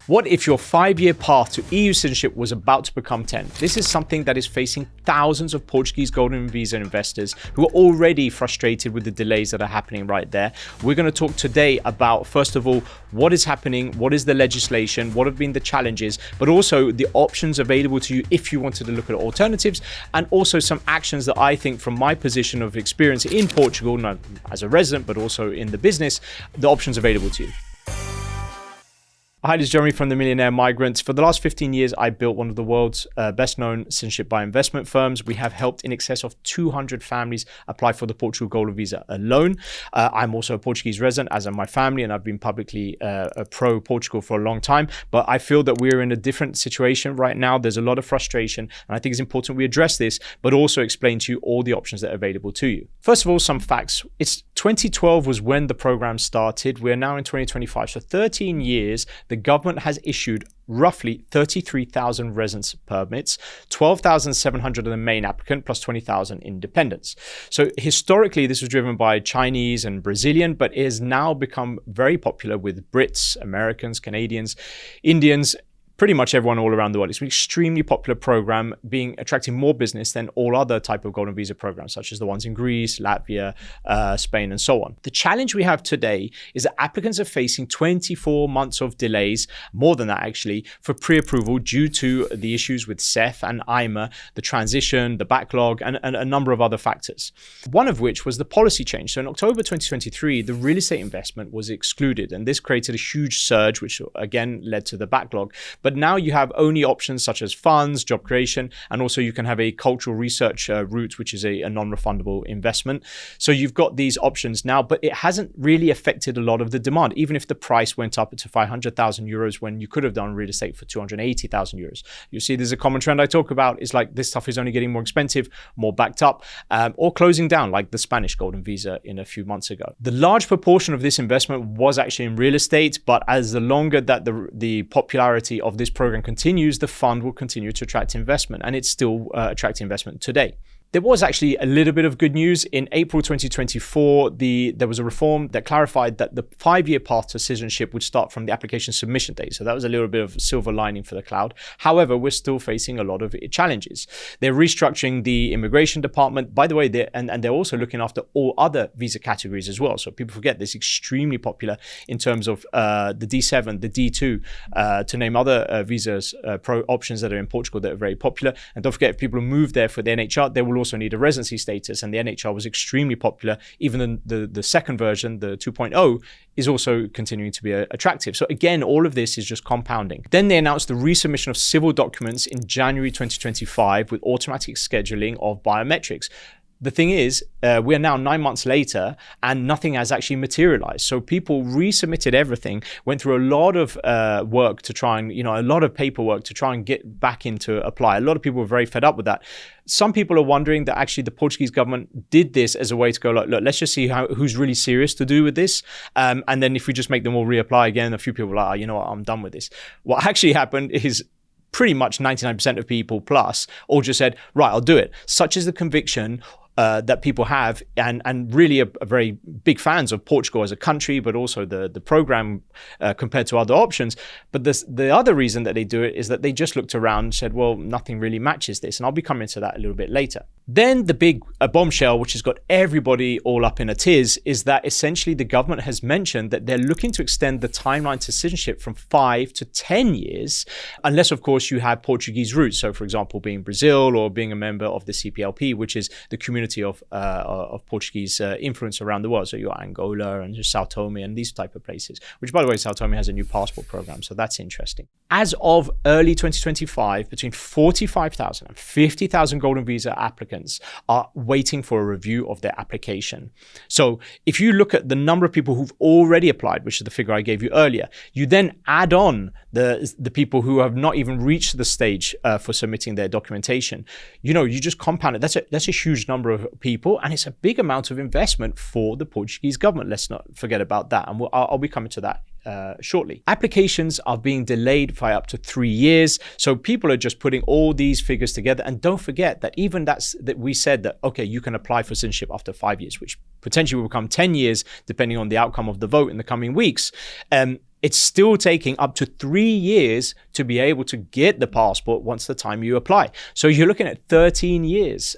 What if your 5-year path to EU citizenship was about to become 10? This is something that is facing thousands of Portuguese Golden Visa investors who are already frustrated with the delays that are happening right there. We're going to talk today about, first of all, what is happening, what is the legislation, what have been the challenges, but also the options available to you if you wanted to look at alternatives, and also some actions that I think, from my position of experience in Portugal, not as a resident, but also in the business, the options available to you. Hi, this is Jeremy from the Millionaire Migrant. For the last 15 years, I built one of the world's best known citizenship by investment firms. We have helped in excess of 200 families apply for the Portugal Golden Visa alone. I'm also a Portuguese resident, as am my family, and I've been publicly pro-Portugal for a long time. But I feel that we're in a different situation right now. There's a lot of frustration, and I think it's important we address this, but also explain to you all the options that are available to you. First of all, some facts. It's 2012 was when the program started. We're now in 2025, so 13 years. The government has issued roughly 33,000 residence permits, 12,700 of the main applicant, plus 20,000 independents. So historically, this was driven by Chinese and Brazilian, but it has now become very popular with Brits, Americans, Canadians, Indians, pretty much everyone all around the world. It's an extremely popular program, attracting more business than all other type of Golden Visa programs, such as the ones in Greece, Latvia, Spain, and so on. The challenge we have today is that applicants are facing 24 months of delays, more than that actually, for pre-approval due to the issues with CEF and IMA, the transition, the backlog, and a number of other factors. One of which was the policy change. So in October 2023, the real estate investment was excluded, and this created a huge surge, which again led to the backlog. But now you have only options such as funds, job creation, and also you can have a cultural research route, which is a non-refundable investment. So you've got these options now, but it hasn't really affected a lot of the demand, even if the price went up to 500,000 euros when you could have done real estate for 280,000 euros. You see, there's a common trend I talk about. It's like this stuff is only getting more expensive, more backed up, or closing down, like the Spanish Golden Visa in a few months ago. The large proportion of this investment was actually in real estate, but as the longer that the popularity of this program continues, the fund will continue to attract investment, and it's still attracting investment today. There was actually a little bit of good news. In April 2024, there was a reform that clarified that the 5-year path to citizenship would start from the application submission date. So that was a little bit of silver lining for the cloud. However, we're still facing a lot of challenges. They're restructuring the immigration department. By the way, they're also looking after all other visa categories as well. So people forget this is extremely popular in terms of the D7, the D2, to name other visas options that are in Portugal that are very popular. And don't forget, if people move there for the NHR, they will also need a residency status, and the NHR was extremely popular. Even the second version, the 2.0, is also continuing to be attractive. So again, all of this is just compounding. Then they announced the resubmission of civil documents in January 2025 with automatic scheduling of biometrics. The thing is, we are now 9 months later and nothing has actually materialized. So people resubmitted everything, went through a lot of work to try and, a lot of paperwork to try and get back into apply. A lot of people were very fed up with that. Some people are wondering that actually the Portuguese government did this as a way to go like, look, let's just see who's really serious to do with this. And then if we just make them all reapply again, a few people are like, oh, you know what, I'm done with this. What actually happened is pretty much 99% of people plus all just said, right, I'll do it. Such is the conviction that people have, and really are very big fans of Portugal as a country, but also the program compared to other options. But the other reason that they do it is that they just looked around and said, well, nothing really matches this. And I'll be coming to that a little bit later. Then the big bombshell, which has got everybody all up in a tiz, is that essentially the government has mentioned that they're looking to extend the timeline to citizenship from 5 to 10 years, unless, of course, you have Portuguese roots. So, for example, being Brazil or being a member of the CPLP, which is the community of Portuguese influence around the world. So you got Angola and Sao Tome and these type of places, which, by the way, Sao Tome has a new passport program. So that's interesting. As of early 2025, between 45,000 and 50,000 Golden Visa applicants are waiting for a review of their application. So if you look at the number of people who've already applied, which is the figure I gave you earlier, you then add on the people who have not even reached the stage for submitting their documentation. You just compound it. That's a huge number of people, and it's a big amount of investment for the Portuguese government. Let's not forget about that, and I'll be coming to that shortly. Applications are being delayed by up to 3 years. So people are just putting all these figures together. And don't forget that even that we said that, okay, you can apply for citizenship after 5 years, which potentially will become 10 years, depending on the outcome of the vote in the coming weeks. It's still taking up to 3 years to be able to get the passport once the time you apply. So you're looking at 13 years,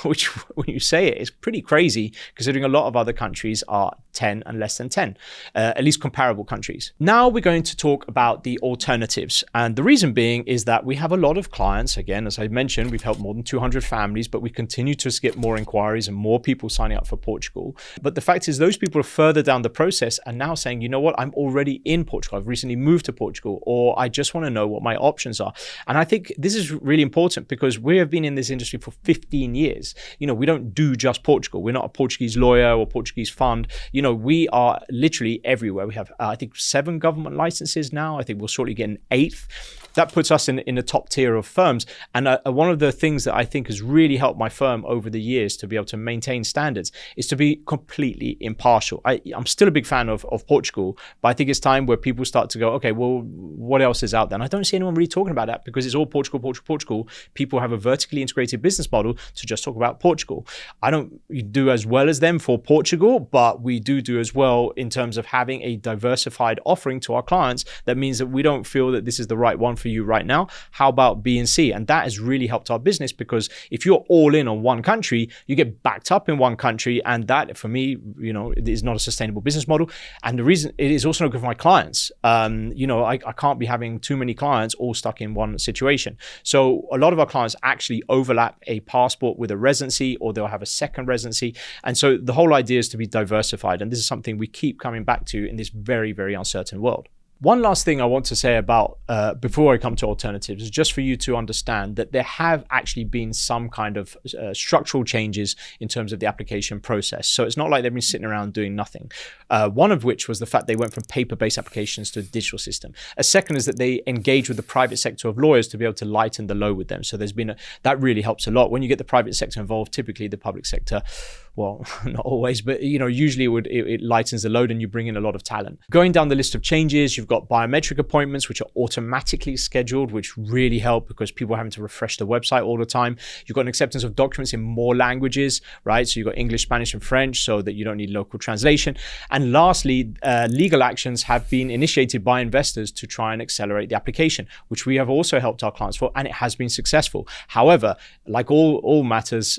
which when you say it is pretty crazy, considering a lot of other countries are 10 and less than 10, at least comparable countries. Now we're going to talk about the alternatives. And the reason being is that we have a lot of clients. Again, as I mentioned, we've helped more than 200 families, but we continue to get more inquiries and more people signing up for Portugal. But the fact is those people are further down the process and now saying, you know what, I'm already in Portugal. I've recently moved to Portugal, or I just want to know what my options are. And I think this is really important because we have been in this industry for 15 years. We don't do just Portugal. We're not a Portuguese lawyer or Portuguese fund. We are literally everywhere. We have, I think, 7 government licenses now. I think we'll shortly get an 8th. That puts us in the top tier of firms. And one of the things that I think has really helped my firm over the years to be able to maintain standards is to be completely impartial. I'm still a big fan of Portugal, but I think it's time where people start to go, okay, well, what else is out there? And I don't see anyone really talking about that because it's all Portugal, Portugal, Portugal. People have a vertically integrated business model to just talk about Portugal. I don't do as well as them for Portugal, but we do as well in terms of having a diversified offering to our clients. That means that we don't feel that this is the right one for you right now. How about B and C? And that has really helped our business because if you're all in on one country, you get backed up in one country. And that, for me, it is not a sustainable business model. And the reason it is also not good for my clients. I can't be having too many clients all stuck in one situation. So a lot of our clients actually overlap a passport with a residency, or they'll have a second residency. And so the whole idea is to be diversified. And this is something we keep coming back to in this very, very uncertain world. One last thing I want to say about, before I come to alternatives, is just for you to understand that there have actually been some kind of structural changes in terms of the application process. So it's not like they've been sitting around doing nothing. One of which was the fact they went from paper-based applications to a digital system. A second is that they engage with the private sector of lawyers to be able to lighten the load with them. So there's been that really helps a lot. When you get the private sector involved, typically the public sector, well, not always, but usually it lightens the load and you bring in a lot of talent. Going down the list of changes, you've got biometric appointments, which are automatically scheduled, which really help because people are having to refresh the website all the time. You've got an acceptance of documents in more languages, right? So you've got English, Spanish, and French, so that you don't need local translation. And lastly, legal actions have been initiated by investors to try and accelerate the application, which we have also helped our clients for, and it has been successful. However, like all matters,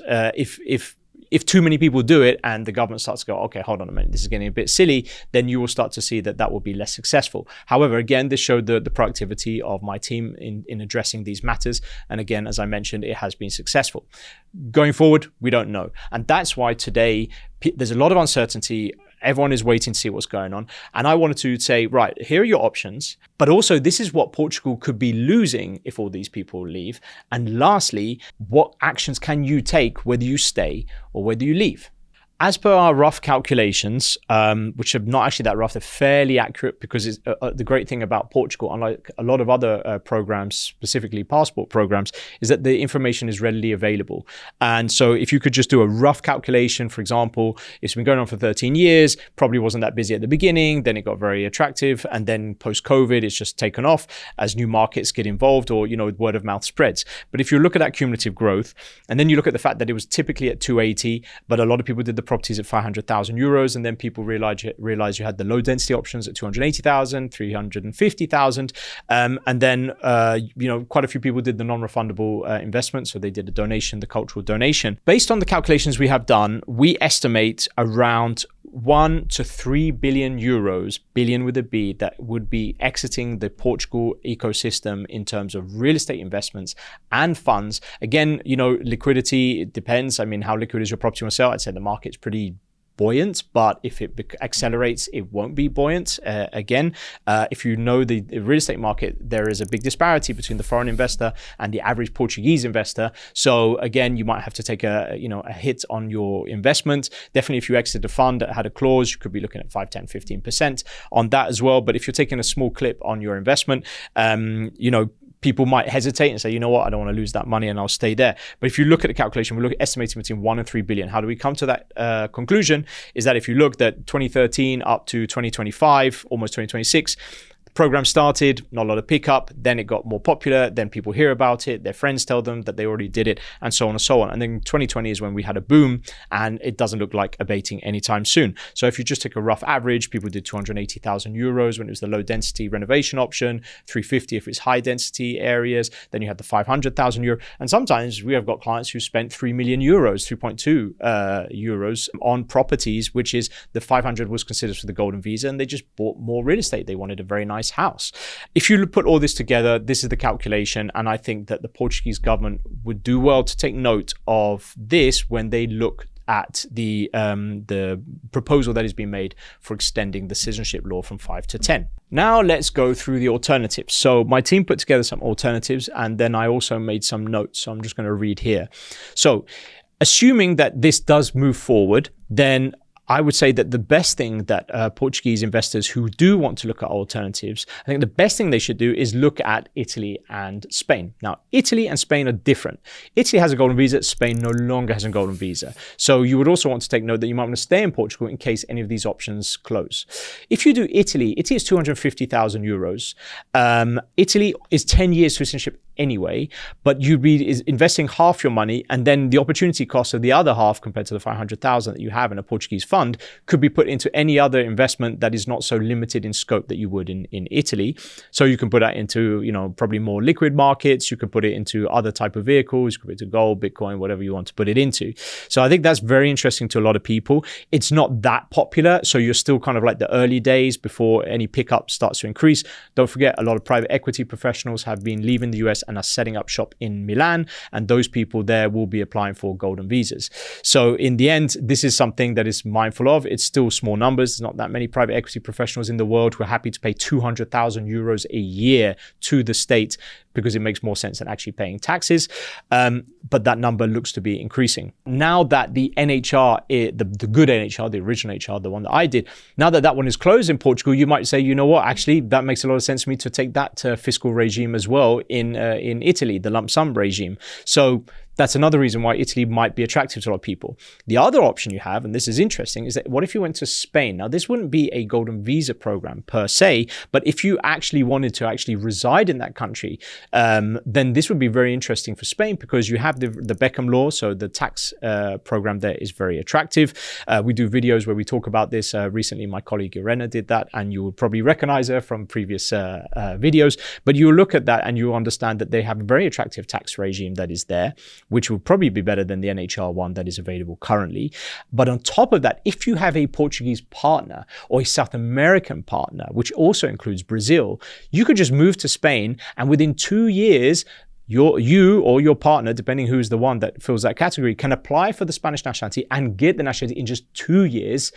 if too many people do it and the government starts to go, okay, hold on a minute, this is getting a bit silly, then you will start to see that will be less successful. However, again, this showed the proactivity of my team in addressing these matters. And again, as I mentioned, it has been successful. Going forward, we don't know. And that's why today there's a lot of uncertainty. Everyone is waiting to see what's going on. And I wanted to say, right, here are your options, but also this is what Portugal could be losing if all these people leave. And lastly, what actions can you take whether you stay or whether you leave? As per our rough calculations, which are not actually that rough, they're fairly accurate because it's, the great thing about Portugal, unlike a lot of other programs, specifically passport programs, is that the information is readily available. And so if you could just do a rough calculation, for example, it's been going on for 13 years, probably wasn't that busy at the beginning, then it got very attractive, and then post-COVID, it's just taken off as new markets get involved or, word of mouth spreads. But if you look at that cumulative growth, and then you look at the fact that it was typically at 280, but a lot of people did the properties at 500,000 euros, and then people realize you had the low density options at 280,000, 350,000, and then quite a few people did the non-refundable investment, so they did a donation, the cultural donation. Based on the calculations we have done, we estimate around 1 to 3 billion euros, billion with a B, that would be exiting the Portugal ecosystem in terms of real estate investments and funds. Again, liquidity, it depends. I mean, how liquid is your property you want to sell? I'd say the market's pretty buoyant, but if it accelerates, it won't be buoyant. If you know the real estate market, there is a big disparity between the foreign investor and the average Portuguese investor. So again, you might have to take a hit on your investment. Definitely, if you exit a fund that had a clause, you could be looking at 5, 10, 15% on that as well. But if you're taking a small clip on your investment, people might hesitate and say, you know what, I don't want to lose that money and I'll stay there. But if you look at the calculation, we look at estimating between 1 and 3 billion. How do we come to that conclusion? Is that if you looked at 2013 up to 2025, almost 2026, program started, not a lot of pickup, then it got more popular, then people hear about it, their friends tell them that they already did it, and so on and so on. And then 2020 is when we had a boom, and it doesn't look like abating anytime soon. So if you just take a rough average, people did 280,000 euros when it was the low density renovation option, 350 if it's high density areas, then you had the 500,000 euro. And sometimes we have got clients who spent 3 million euros, 3.2 euros on properties, which is the 500 was considered for the golden visa, and they just bought more real estate. They wanted a very nice house. If you put all this together, this is the calculation, and I think that the Portuguese government would do well to take note of this when they look at the proposal that is being made for extending the citizenship law from 5 to 10. Now let's go through the alternatives. So my team put together some alternatives, and then I also made some notes. So I'm just going to read here. So assuming that this does move forward, then I would say that the best thing that Portuguese investors who do want to look at alternatives, I think the best thing they should do is look at Italy and Spain. Now, Italy and Spain are different. Italy has a golden visa, Spain no longer has a golden visa. So you would also want to take note that you might want to stay in Portugal in case any of these options close. If you do Italy, Italy is 250,000 euros. Italy is 10 years citizenship anyway, but you'd be investing half your money, and then the opportunity cost of the other half compared to the 500,000 that you have in a Portuguese fund could be put into any other investment that is not so limited in scope that you would in Italy. So you can put that into, probably more liquid markets. You could put it into other type of vehicles. You could put it into gold, Bitcoin, whatever you want to put it into. So I think that's very interesting to a lot of people. It's not that popular. So you're still kind of like the early days before any pickup starts to increase. Don't forget, a lot of private equity professionals have been leaving the US and are setting up shop in Milan, and those people there will be applying for golden visas. So in the end, this is something that is mindful of. It's still small numbers. There's not that many private equity professionals in the world who are happy to pay 200,000 euros a year to the state, because it makes more sense than actually paying taxes. But that number looks to be increasing. Now that the NHR, the good NHR, the original HR, the one that I did, now that that one is closed in Portugal, you might say, you know what, actually, that makes a lot of sense for me to take that fiscal regime as well in Italy, the lump sum regime. So that's another reason why Italy might be attractive to a lot of people. The other option you have, and this is interesting, is that what if you went to Spain? Now, this wouldn't be a golden visa program per se, but if you actually wanted to actually reside in that country, then this would be very interesting for Spain, because you have the Beckham Law, so the tax program there is very attractive. We do videos where we talk about this. Recently, my colleague Irena did that, and you will probably recognize her from previous videos. But you look at that and you understand that they have a very attractive tax regime that is there, which will probably be better than the NHR one that is available currently. But on top of that, if you have a Portuguese partner or a South American partner, which also includes Brazil, you could just move to Spain, and within 2 years, you or your partner, depending who's the one that fills that category, can apply for the Spanish nationality and get the nationality in just 2 years.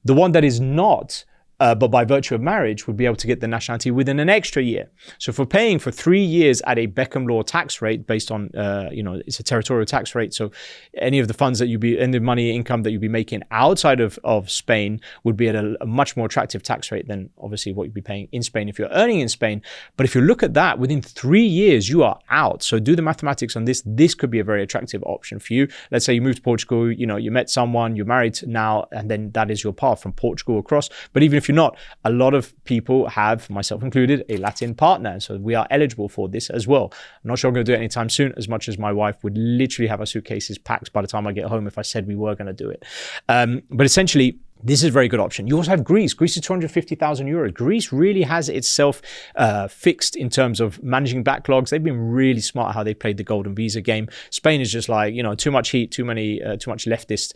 The one that is not, but by virtue of marriage, would be able to get the nationality within an extra year. So if we're paying for 3 years at a Beckham Law tax rate based on, it's a territorial tax rate. So any of the funds that any money income that you'd be making outside of Spain would be at a much more attractive tax rate than obviously what you'd be paying in Spain if you're earning in Spain. But if you look at that, within 3 years, you are out. So do the mathematics on this. This could be a very attractive option for you. Let's say you moved to Portugal, you met someone, you're married now, and then that is your path from Portugal across. But even if you're not, a lot of people have, myself included, a Latin partner. So we are eligible for this as well. I'm not sure I'm going to do it anytime soon, as much as my wife would literally have our suitcases packed by the time I get home if I said we were going to do it. But essentially, this is a very good option. You also have Greece. Greece is 250,000 euros. Greece really has itself fixed in terms of managing backlogs. They've been really smart how they played the golden visa game. Spain is just like, too much heat, too much leftist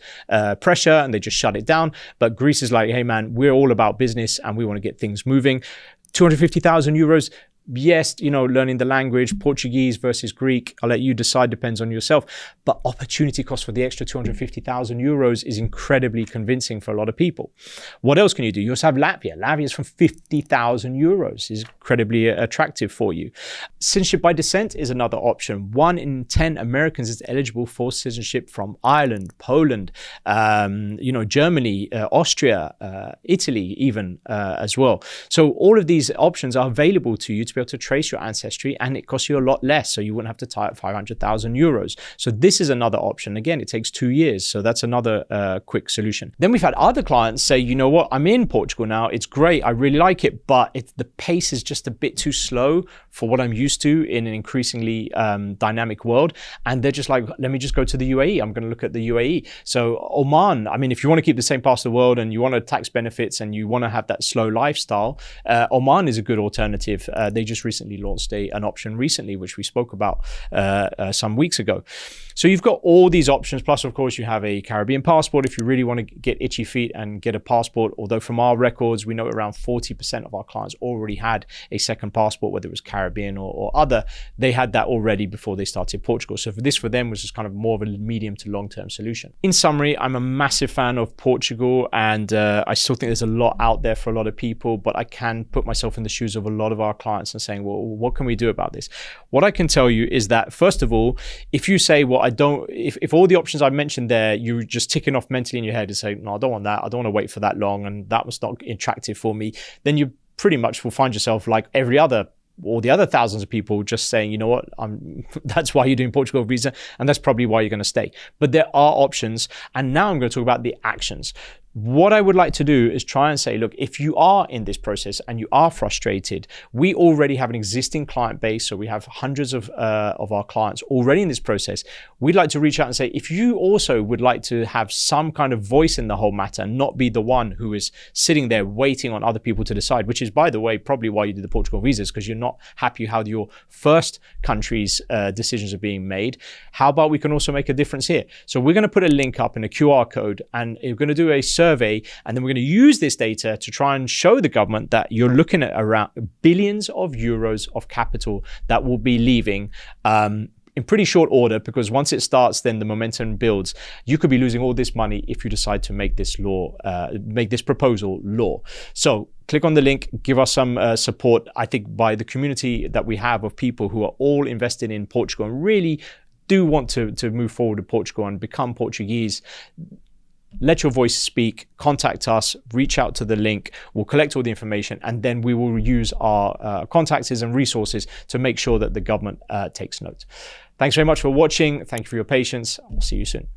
pressure, and they just shut it down. But Greece is like, hey man, we're all about business and we want to get things moving. 250,000 euros. Yes, learning the language, Portuguese versus Greek, I'll let you decide, depends on yourself. But opportunity cost for the extra 250,000 euros is incredibly convincing for a lot of people. What else can you do? You also have Latvia. Latvia is from 50,000 euros, is incredibly attractive for you. Citizenship by descent is another option. 1 in 10 Americans is eligible for citizenship from Ireland, Poland, Germany, Austria, Italy even as well. So all of these options are available to you to be be able to trace your ancestry, and it costs you a lot less. So you wouldn't have to tie up 500,000 euros. So this is another option. Again, it takes 2 years. So that's another quick solution. Then we've had other clients say, you know what, I'm in Portugal now. It's great. I really like it, but the pace is just a bit too slow for what I'm used to in an increasingly dynamic world. And they're just like, let me just go to the UAE. I'm going to look at the UAE. So Oman, I mean, if you want to keep the same part of the world and you want to tax benefits and you want to have that slow lifestyle, Oman is a good alternative. They just recently launched an option recently, which we spoke about some weeks ago. So you've got all these options. Plus, of course, you have a Caribbean passport if you really want to get itchy feet and get a passport. Although from our records, we know around 40% of our clients already had a second passport, whether it was Caribbean or other. They had that already before they started Portugal. So for them was just kind of more of a medium to long-term solution. In summary, I'm a massive fan of Portugal, and I still think there's a lot out there for a lot of people, but I can put myself in the shoes of a lot of our clients and saying, well, what can we do about this? What I can tell you is that, first of all, if you say, well, if all the options I mentioned there, you're just ticking off mentally in your head and say, no, I don't want that. I don't want to wait for that long. And that was not attractive for me. Then you pretty much will find yourself like all the other thousands of people just saying, you know what, that's why you're doing Portugal visa. And that's probably why you're going to stay. But there are options. And now I'm going to talk about the actions. What I would like to do is try and say, look, if you are in this process and you are frustrated, we already have an existing client base. So we have hundreds of our clients already in this process. We'd like to reach out and say, if you also would like to have some kind of voice in the whole matter and not be the one who is sitting there waiting on other people to decide, which is, by the way, probably why you did the Portugal visas, because you're not happy how your first country's decisions are being made. How about we can also make a difference here? So we're going to put a link up in a QR code, and we're going to do a survey, and then we're going to use this data to try and show the government that you're looking at around billions of euros of capital that will be leaving in pretty short order, because once it starts, then the momentum builds. You could be losing all this money if you decide to make this proposal law. So click on the link, give us some support. I think by the community that we have of people who are all invested in Portugal and really do want to move forward to Portugal and become Portuguese. Let your voice speak, contact us, reach out to the link, we'll collect all the information, and then we will use our contacts and resources to make sure that the government takes note. Thanks very much for watching. Thank you for your patience. I'll see you soon.